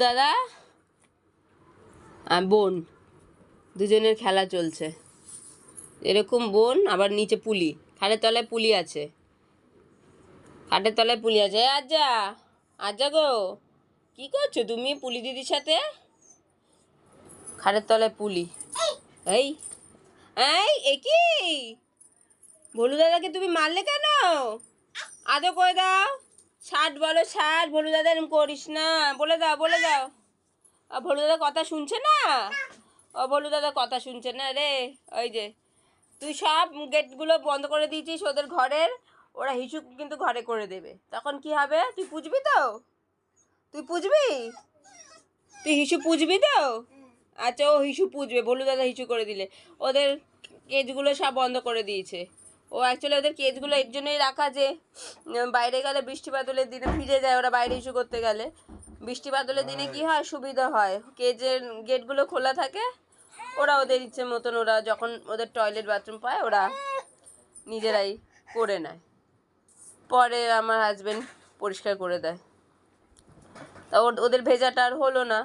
দাদা আর বোন দুজনের খেলা চলছে। এরকম বোন, আবার নিচে পুলি, খাটের তলায় পুলি আছে, খাটের তলায় পুলি আছে। আজ্জা আজ্জা গো, কি করছো তুমি পুলি দিদির সাথে? খাটের তলায় পুলি। এই এই কি ভোলু দাদাকে তুমি মারলে কেন? আদর করে দাও, ছাড় বলো, ছাড়, ভোলু দাদা এরকম করিস না, বলে দাও, বলে দাও। ভোলু দাদা কথা শুনছে না, ভোলু দাদা কথা শুনছে না রে। ওই যে তুই সব গেটগুলো বন্ধ করে দিয়েছিস ওদের ঘরের, ওরা হিসু কিন্তু ঘরে করে দেবে, তখন কি হবে? তুই পুজবি তো? তুই পুজবি? তুই হিসু পুজবি তো? আচ্ছা, ও হিসু পুজবে, ভোলু দাদা হিসু করে দিলে। ওদের কেজগুলো সব বন্ধ করে দিয়েছে। ও অ্যাকচুয়ালি ওদের কেজগুলো এর জন্যই রাখা যে বাইরে গেলে বৃষ্টি বাদলের দিনে ভিজে যায়, ওরা বাইরে ইস্যু করতে গেলে বৃষ্টি বাদলের দিনে কি হয়, সুবিধা হয়, কেজের গেটগুলো খোলা থাকে, ওরা ওদের ইচ্ছে মতন ওরা যখন ওদের টয়লেট বাথরুম পায় ওরা নিজেরাই করে নেয়, পরে আমার হাজবেন্ড পরিষ্কার করে দেয়। তা ওদের ভেজাটা আর হলো না।